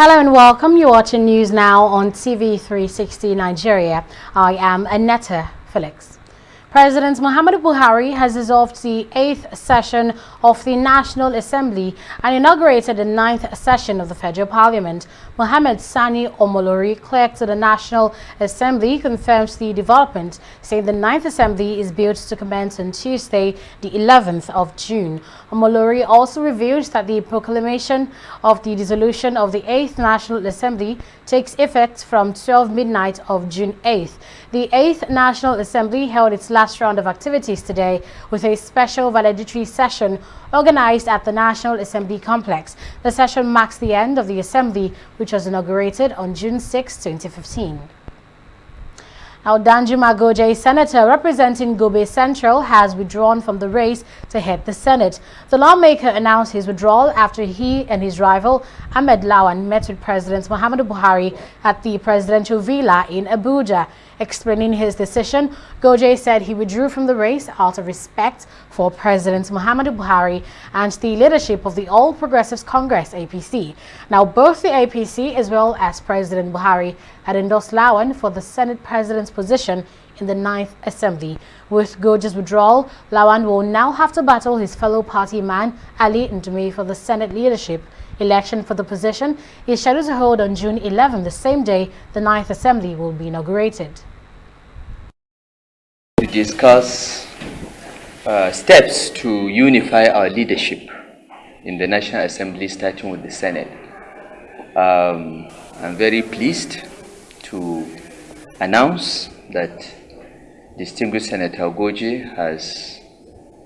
Hello and welcome. You're watching News Now on TV360 Nigeria. I am Annetta Felix. President Muhammadu Buhari has dissolved the 8th session of the National Assembly and inaugurated the 9th session of the Federal Parliament. Mohammed Sani Omolori, clerk to the National Assembly, confirms the development, saying the 9th Assembly is built to commence on Tuesday, the 11th of June. Omolori also revealed that the proclamation of the dissolution of the 8th National Assembly takes effect from 12 midnight of June 8th. The 8th National Assembly held its last round of activities today with a special valedictory session organized at the National Assembly complex. The session marks the end of the Assembly, which was inaugurated on June 6, 2015. Now, Danjuma Goje, senator representing Gobe Central, has withdrawn from the race to head the Senate. The lawmaker announced his withdrawal after he and his rival, Ahmed Lawan, met with President Muhammadu Buhari at the presidential villa in Abuja. Explaining his decision, Goje said he withdrew from the race out of respect for President Muhammadu Buhari and the leadership of the All Progressives Congress, APC. Now, both the APC as well as President Buhari had endorsed Lawan for the Senate President's position in the 9th Assembly. With Goje's withdrawal, Lawan will now have to battle his fellow party man, Ali Ndume, for the Senate leadership. Election for the position is scheduled to hold on June 11, the same day the 9th Assembly will be inaugurated. To discuss steps to unify our leadership in the National Assembly, starting with the Senate. I'm very pleased to announce that distinguished Senator Goje has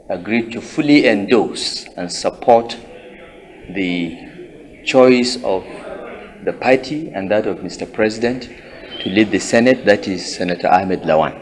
agreed to fully endorse and support the choice of the party and that of Mr. President to lead the Senate, that is Senator Ahmed Lawan.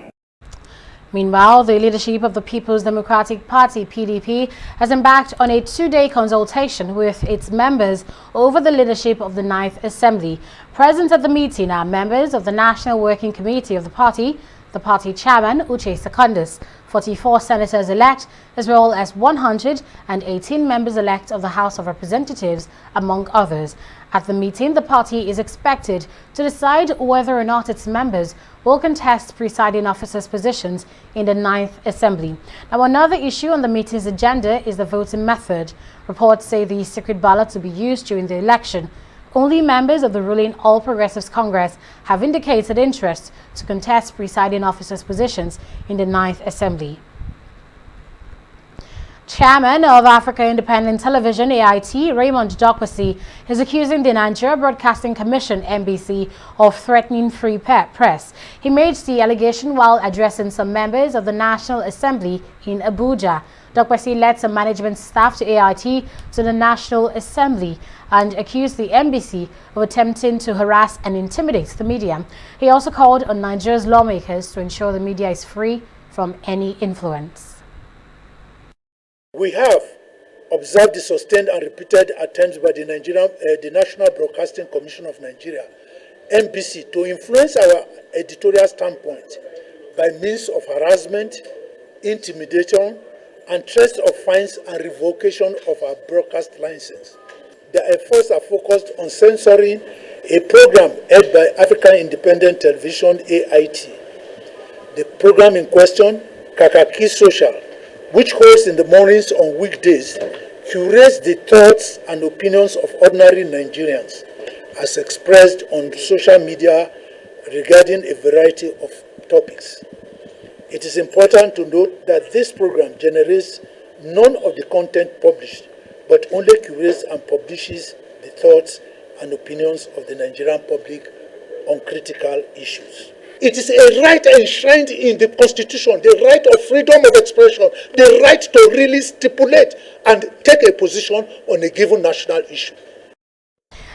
Meanwhile, the leadership of the People's Democratic Party, PDP, has embarked on a two-day consultation with its members over the leadership of the 9th Assembly. Present at the meeting are members of the National Working Committee of the party chairman, Uche Secondus, 44 senators-elect, as well as 118 members-elect of the House of Representatives, among others. At the meeting, the party is expected to decide whether or not its members will contest presiding officers' positions in the 9th Assembly. Now, another issue on the meeting's agenda is the voting method. Reports say the secret ballot to be used during the election. Only members of the ruling All Progressives Congress have indicated interest to contest presiding officers' positions in the 9th Assembly. Chairman of Africa Independent Television, AIT, Raymond Dokwasi, is accusing the Nigeria Broadcasting Commission, NBC, of threatening free press. He made the allegation while addressing some members of the National Assembly in Abuja. Dokwasi led some management staff to AIT to the National Assembly and accused the NBC of attempting to harass and intimidate the media. He also called on Nigeria's lawmakers to ensure the media is free from any influence. We have observed the sustained and repeated attempts by the National Broadcasting Commission of Nigeria, NBC, to influence our editorial standpoint by means of harassment, intimidation, and threats of fines and revocation of our broadcast license. The efforts are focused on censoring a program held by African Independent Television, AIT. The program in question, Kakaki Social, which holds in the mornings on weekdays, curates the thoughts and opinions of ordinary Nigerians as expressed on social media regarding a variety of topics. It is important to note that this program generates none of the content published, but only curates and publishes the thoughts and opinions of the Nigerian public on critical issues. It is a right enshrined in the Constitution, the right of freedom of expression, the right to really stipulate and take a position on a given national issue.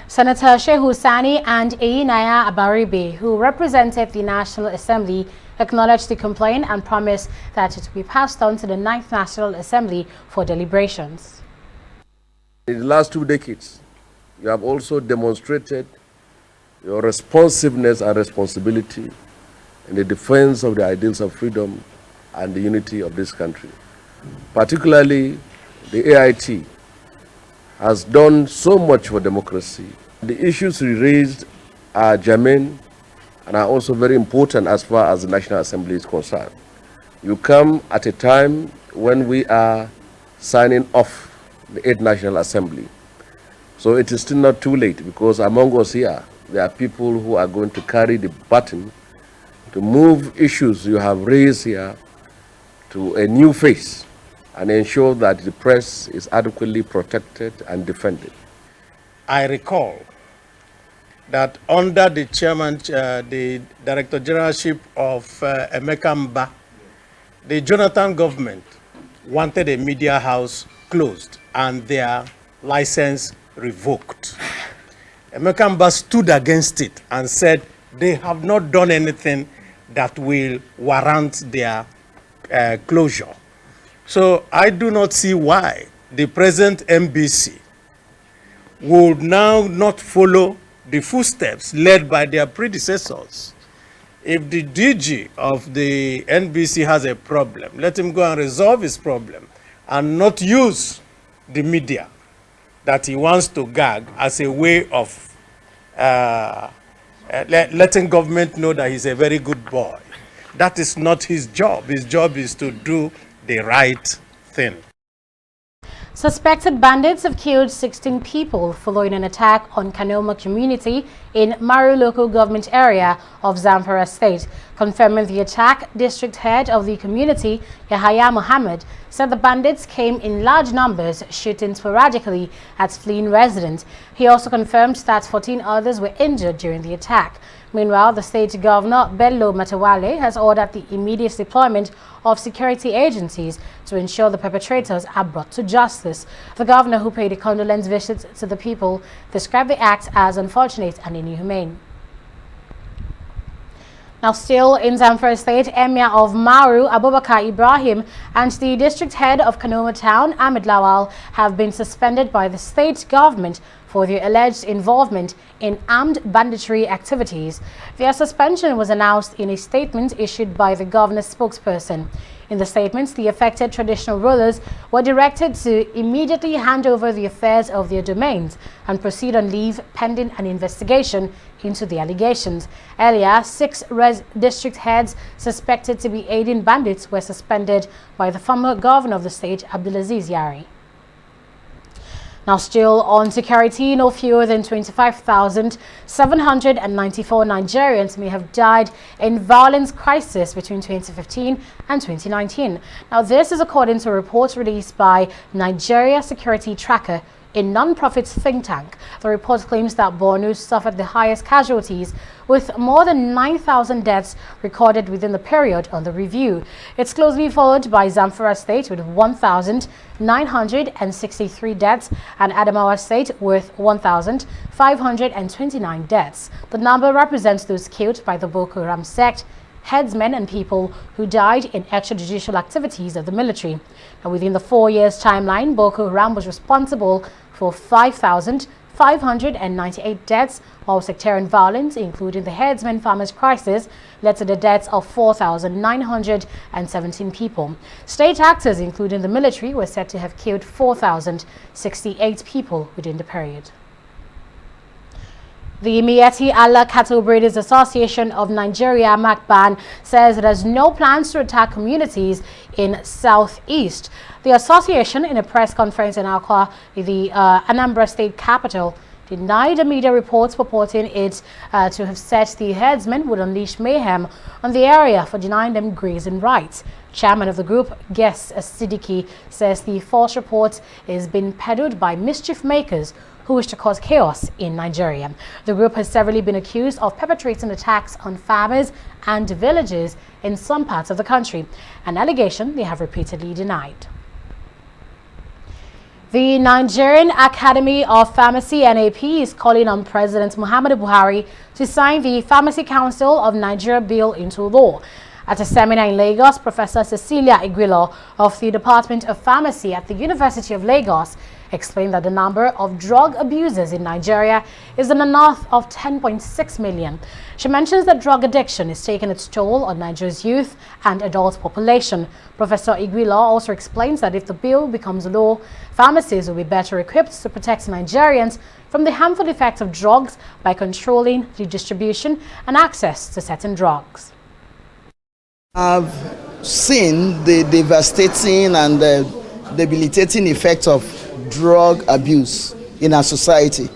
Senator Shehu Sani and Eyinaya Abaribe, who represented the National Assembly, acknowledged the complaint and promised that it will be passed on to the 9th National Assembly for deliberations. In the last 2 decades, you have also demonstrated your responsiveness and responsibility in the defense of the ideals of freedom and the unity of this country. Particularly, the AIT has done so much for democracy The issues we raised are germane and are also very important as far as the National Assembly is concerned. You come at a time when we are signing off the 8th National Assembly. So it is still not too late, because among us here, there are people who are going to carry the baton to move issues you have raised here to a new phase and ensure that the press is adequately protected and defended. I recall that under the chairman, the Director Generalship of Emeka Mba, the Jonathan government wanted a media house closed and their license revoked. Emeka Mba stood against it and said they have not done anything that will warrant their closure. So I do not see why the present MBC would now not follow the footsteps led by their predecessors. If the DG of the NBC has a problem, let him go and resolve his problem and not use the media that he wants to gag as a way of letting government know that he's a very good boy. That is not his job. His job is to do the right thing. Suspected bandits have killed 16 people following an attack on Kanoma community in Maru local government area of Zamfara state. Confirming the attack, district head of the community, Yahaya Muhammad, said the bandits came in large numbers, shooting sporadically at fleeing residents. He also confirmed that 14 others were injured during the attack. Meanwhile, the state governor, Bello Matawale, has ordered the immediate deployment of security agencies to ensure the perpetrators are brought to justice. The governor, who paid a condolence visit to the people, described the act as unfortunate and inhumane. Now, still in Zamfara State, Emir of Maru, Abubakar Ibrahim, and the district head of Kanoma Town, Ahmed Lawal, have been suspended by the state government for their alleged involvement in armed banditry activities. Their suspension was announced in a statement issued by the governor's spokesperson. In the statement, the affected traditional rulers were directed to immediately hand over the affairs of their domains and proceed on leave pending an investigation into the allegations. Earlier, 6 district heads suspected to be aiding bandits were suspended by the former governor of the state, Abdulaziz Yari. Now, still on security, no fewer than 25,794 Nigerians may have died in violence crisis between 2015 and 2019. Now, this is according to a report released by Nigeria Security Tracker, a non-profit think tank. The report claims that Borno suffered the highest casualties, with more than 9,000 deaths recorded within the period under review. It's closely followed by Zamfara State with 1,963 deaths and Adamawa State with 1,529 deaths. The number represents those killed by the Boko Haram sect, headsmen and people who died in extrajudicial activities of the military. Now, within the 4 years timeline, Boko Haram was responsible for 5,598 deaths, while sectarian violence, including the headsman farmers crisis, led to the deaths of 4,917 people. State actors, including the military, were said to have killed 4,068 people within the period. The Miyetti Allah Cattle Breeders Association of Nigeria, MACBAN, says it has no plans to attack communities in Southeast. The association, in a press conference in Akwa, the Anambra State capital, denied the media reports purporting it to have said the herdsmen would unleash mayhem on the area for denying them grazing rights. Chairman of the group, Ges Siddiqui, says the false report is being peddled by mischief makers who wish to cause chaos in Nigeria. The group has severally been accused of perpetrating attacks on farmers and villagers in some parts of the country, an allegation they have repeatedly denied. The Nigerian Academy of Pharmacy (NAP) is calling on President Muhammadu Buhari to sign the Pharmacy Council of Nigeria bill into law. At a seminar in Lagos, Professor Cecilia Iguilo of the Department of Pharmacy at the University of Lagos explained that the number of drug abusers in Nigeria is in the north of 10.6 million. She mentions that drug addiction is taking its toll on Nigeria's youth and adult population. Professor Igwilo also explains that if the bill becomes law, pharmacies will be better equipped to protect Nigerians from the harmful effects of drugs by controlling the distribution and access to certain drugs. I've seen the devastating and debilitating effect of drug abuse in our society,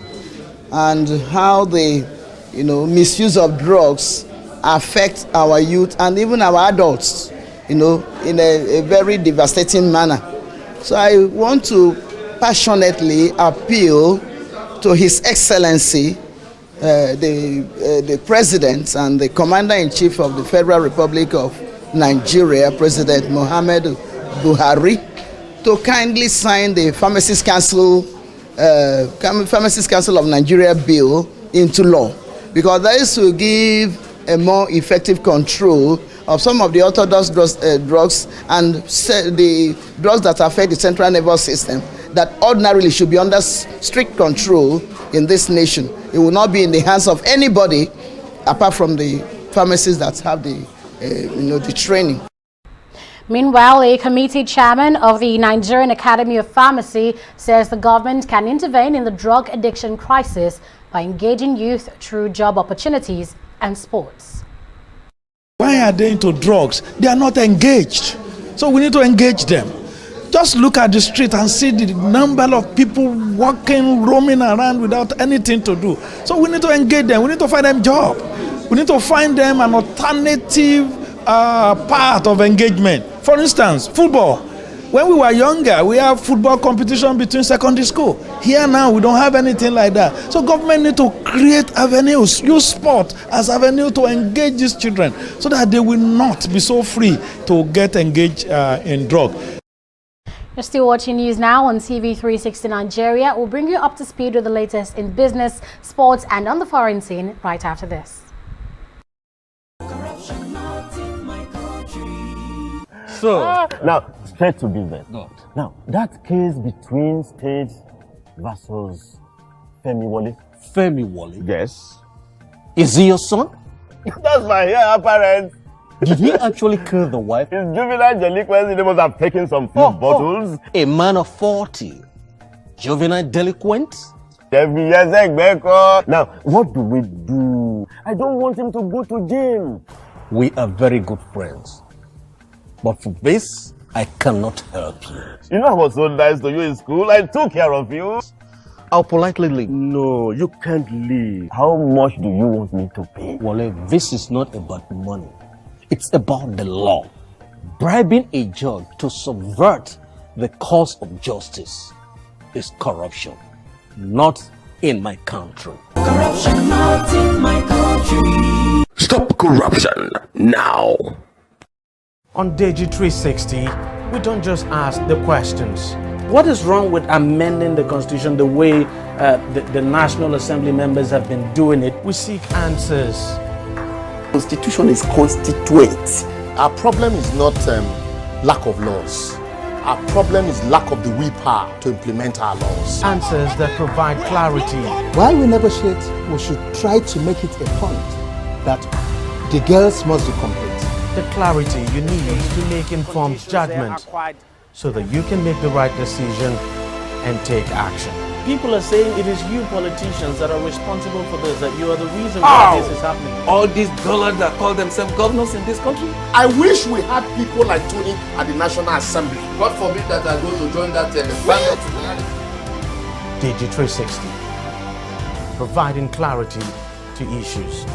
and how the misuse of drugs affect our youth and even our adults in a very devastating manner. So I want to passionately appeal to His Excellency the President and the Commander-in-Chief of the Federal Republic of Nigeria, President Muhammadu Buhari, to kindly sign the Pharmacists Council of Nigeria bill into law, because this will give a more effective control of some of the orthodox drugs and the drugs that affect the central nervous system that ordinarily should be under strict control in this nation. It will not be in the hands of anybody apart from the pharmacists that have the training. Meanwhile, a committee chairman of the Nigerian Academy of Pharmacy says the government can intervene in the drug addiction crisis by engaging youth through job opportunities and sports. Why are they into drugs? They are not engaged. So we need to engage them. Just look at the street and see the number of people walking, roaming around without anything to do. So we need to engage them. We need to find them job. We need to find them an alternative part of engagement. For instance, football. When we were younger, we have football competition between secondary school. Here now, we don't have anything like that. So government need to create avenues, use sport as avenue to engage these children so that they will not be so free to get engaged in drug. You're still watching news now on TV360 Nigeria. We'll bring you up to speed with the latest in business, sports, and on the foreign scene right after this. So, now, straight to business. Good. Now, that case between State versus Femi Wole. Femi Wole? Yes. Is he your son? That's my heir apparent. Did he actually kill the wife? His juvenile delinquency, they must have taken some few bottles. A man of 40. Juvenile delinquent? Now, what do we do? I don't want him to go to jail. We are very good friends. But for this, I cannot help you. You know I was so nice to you in school. I took care of you. I'll politely leave. No, you can't leave. How much do you want me to pay? Wale, this is not about money. It's about the law. Bribing a judge to subvert the cause of justice is corruption. Not in my country. Corruption not in my country. Stop corruption now. On TV360, we don't just ask the questions. What is wrong with amending the Constitution the way the National Assembly members have been doing it? We seek answers. Constitution is constituent. Our problem is not lack of laws. Our problem is lack of the willpower to implement our laws. Answers that provide clarity. While we negotiate, we should try to make it a point that the girls must be complete. The clarity you need to make informed judgment so that you can make the right decision and take action. People are saying it is you politicians that are responsible for this, that you are the reason why this is happening. All these dollars that call themselves governors in this country. I wish we had people like Tony at the National Assembly. God forbid that I go to join that panel. TV360, providing clarity to issues.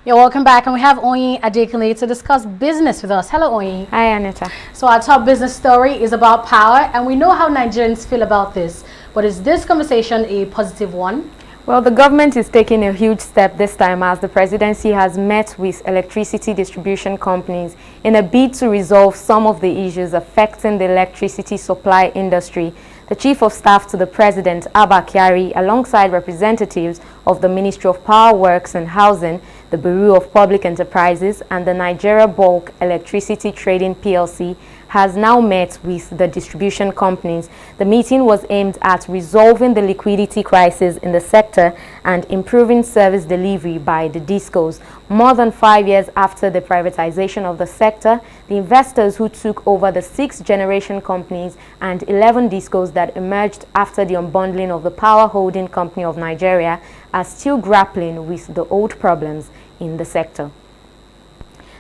You're welcome back, and we have Oyin Adekunle to discuss business with us. Hello, Oyin. Hi, Anita. So our top business story is about power, and we know how Nigerians feel about this. But is this conversation a positive one? Well, the government is taking a huge step this time as the presidency has met with electricity distribution companies in a bid to resolve some of the issues affecting the electricity supply industry. The Chief of Staff to the President, Abba Kyari, alongside representatives of the Ministry of Power Works and Housing, the Bureau of Public Enterprises, and the Nigeria Bulk Electricity Trading PLC, has now met with the distribution companies. The meeting was aimed at resolving the liquidity crisis in the sector and improving service delivery by the discos. More than 5 years after the privatization of the sector, the investors who took over the 6 generation companies and 11 discos that emerged after the unbundling of the Power Holding Company of Nigeria are still grappling with the old problems in the sector.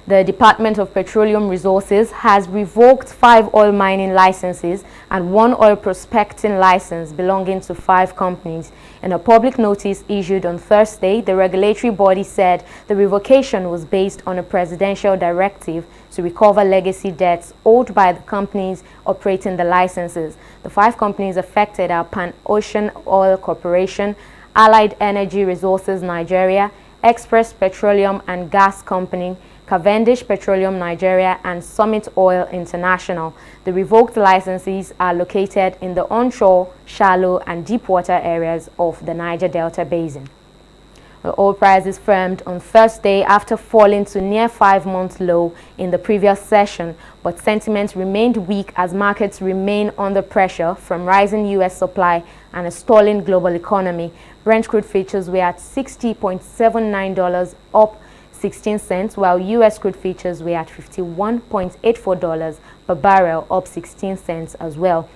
The Department of Petroleum Resources has revoked 5 oil mining licenses and 1 oil prospecting license belonging to 5 companies. In a public notice issued on Thursday, the regulatory body said the revocation was based on a presidential directive to recover legacy debts owed by the companies operating the licenses. The 5 companies affected are Pan Ocean Oil Corporation, Allied Energy Resources Nigeria, Express Petroleum and Gas Company, Cavendish Petroleum Nigeria, and Summit Oil International. The revoked licenses are located in the onshore, shallow, and deep water areas of the Niger Delta Basin. The oil prices firmed on Thursday after falling to near 5-month low in the previous session, but sentiment remained weak as markets remain under pressure from rising U.S. supply and a stalling global economy. Brent crude futures were at $60.79, up 16 cents, while U.S. crude futures were at $51.84 per barrel, up 16 cents as well.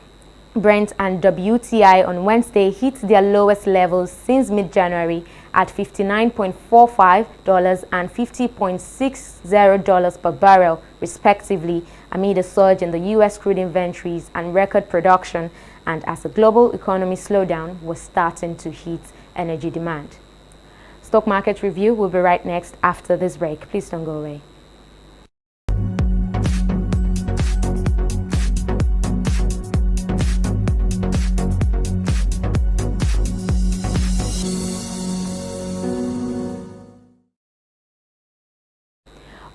Brent and WTI on Wednesday hit their lowest levels since mid-January at $59.45 and $50.60 per barrel, respectively, amid a surge in the U.S. crude inventories and record production, and as the global economy slowdown was starting to hit energy demand. Stock market review will be right next after this break. Please don't go away.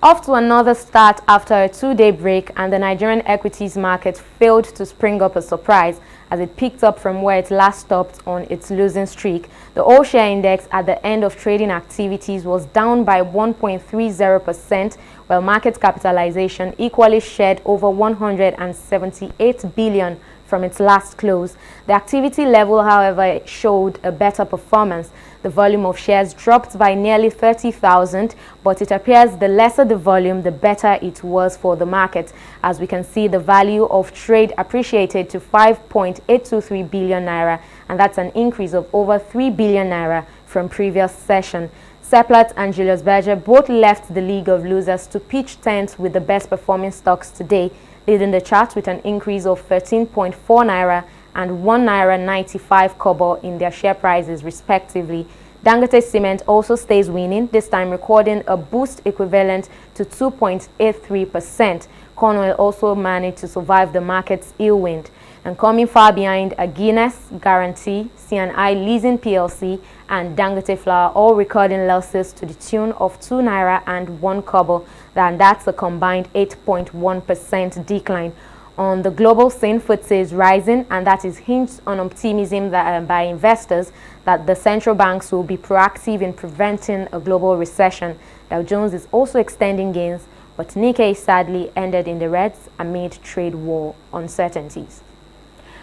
Off to another start after a 2-day break, and the Nigerian equities market failed to spring up a surprise as it picked up from where it last stopped on its losing streak. The all-share index at the end of trading activities was down by 1.30%, while market capitalization equally shed over 178 billion from its last close. The activity level, however, showed a better performance. The volume of shares dropped by nearly 30,000, but it appears the lesser the volume, the better it was for the market. As we can see, the value of trade appreciated to 5.823 billion naira, and that's an increase of over 3 billion naira from previous session. Seplat and Julius Berger both left the league of losers to pitch tent with the best performing stocks today, leading the chart with an increase of 13.4 naira and 1 naira 95 kobo in their share prices respectively. Dangote Cement also stays winning, this time recording a boost equivalent to 2.83%. Cornwall also managed to survive the market's ill wind. And coming far behind are Guinness, Guarantee, C&I Leasing PLC, and Dangote Flour, all recording losses to the tune of 2 naira and 1 kobo, and that's a combined 8.1% decline. On the global scene, FTSE is rising, and that is hinged on optimism by investors that the central banks will be proactive in preventing a global recession. Dow Jones is also extending gains, but Nikkei sadly ended in the reds amid trade war uncertainties.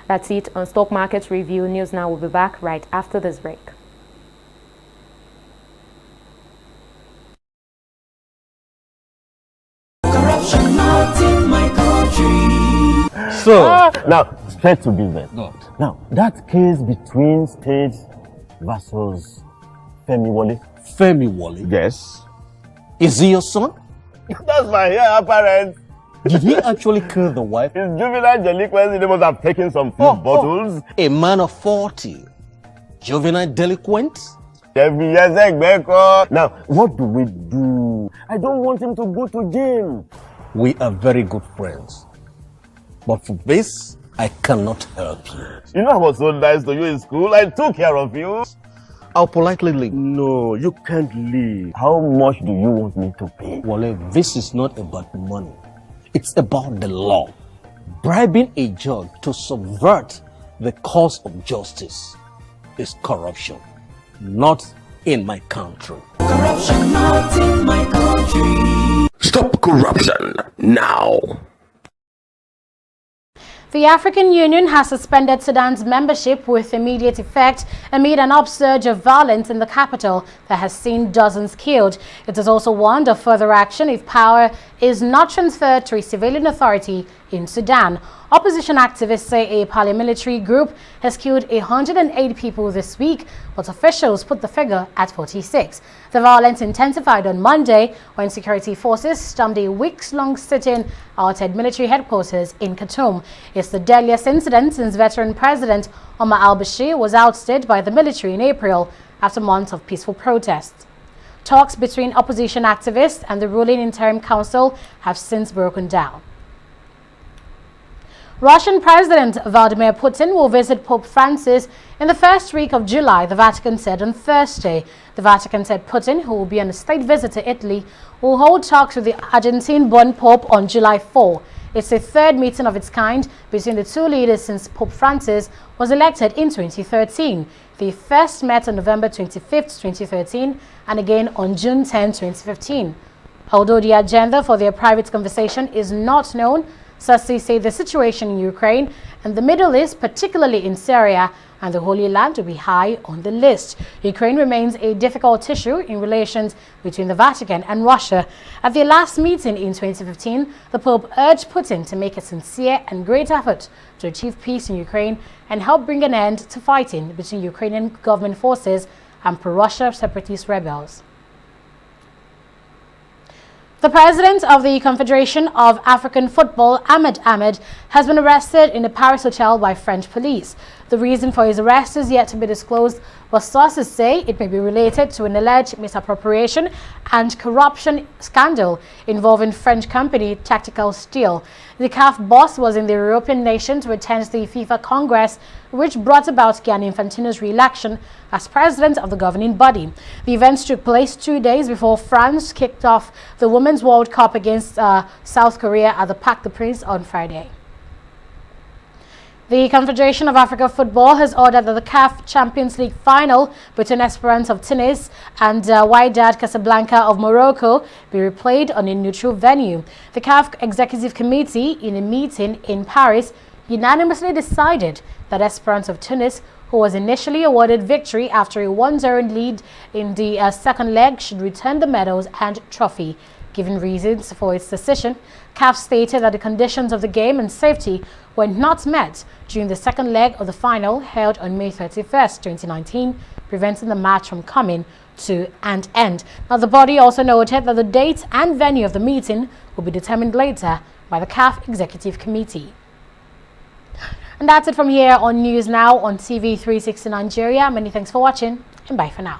That's it on Stock Market Review. News Now will be back right after this break. Corruption not in my country. So, now, straight to business. Now, that case between State versus Femi Wole. Femi Wole? Yes. Is he your son? That's my heir apparent. Did he actually kill the wife? His juvenile delinquency, they must have taken some few bottles. A man of 40. Juvenile delinquent? Now, what do we do? I don't want him to go to jail. We are very good friends. But for this, I cannot help you. You know I was so nice to you in school. I took care of you. I'll politely leave. No, you can't leave. How much do you want me to pay? Wale, this is not about money. It's about the law. Bribing a judge to subvert the cause of justice is corruption, not in my country. Corruption not in my country. Stop corruption now. The African Union has suspended Sudan's membership with immediate effect amid an upsurge of violence in the capital that has seen dozens killed. It has also warned of further action if power is not transferred to a civilian authority in Sudan. Opposition activists say a paramilitary group has killed 108 people this week, but officials put the figure at 46. The violence intensified on Monday when security forces stormed a weeks-long sit-in outside military headquarters in Khartoum. It's the deadliest incident since veteran President Omar al-Bashir was ousted by the military in April after months of peaceful protests. Talks between opposition activists and the ruling interim council have since broken down. Russian President Vladimir Putin will visit Pope Francis in the first week of July, the Vatican said on Thursday. The Vatican said Putin, who will be on a state visit to Italy, will hold talks with the Argentine-born Pope on July 4. It's the third meeting of its kind between the two leaders since Pope Francis was elected in 2013. They first met on November 25, 2013, and again on June 10, 2015. Although the agenda for their private conversation is not known, sources say the situation in Ukraine and the Middle East, particularly in Syria and the Holy Land, will be high on the list. Ukraine remains a difficult issue in relations between the Vatican and Russia. At their last meeting in 2015, the Pope urged Putin to make a sincere and great effort to achieve peace in Ukraine and help bring an end to fighting between Ukrainian government forces and pro-Russia separatist rebels. The president of the Confederation of African Football, Ahmed Ahmed, has been arrested in a Paris hotel by French police. The reason for his arrest is yet to be disclosed, but sources say it may be related to an alleged misappropriation and corruption scandal involving French company Tactical Steel. The CAF boss was in the European nation to attend the FIFA Congress, which brought about Gianni Infantino's re-election as president of the governing body. The events took place 2 days before France kicked off the Women's World Cup against South Korea at the Parc des Princes on Friday. The Confederation of African Football has ordered that the CAF Champions League final between Esperance of Tunis and Wydad Casablanca of Morocco be replayed on a neutral venue. The CAF Executive Committee, in a meeting in Paris, unanimously decided that Esperance of Tunis, who was initially awarded victory after a 1-0 lead in the second leg, should return the medals and trophy. Given reasons for its decision, CAF stated that the conditions of the game and safety were not met during the second leg of the final held on May 31st, 2019, preventing the match from coming to an end. Now, the body also noted that the date and venue of the meeting will be determined later by the CAF Executive Committee. And that's it from here on News Now on TV360 Nigeria. Many thanks for watching, and bye for now.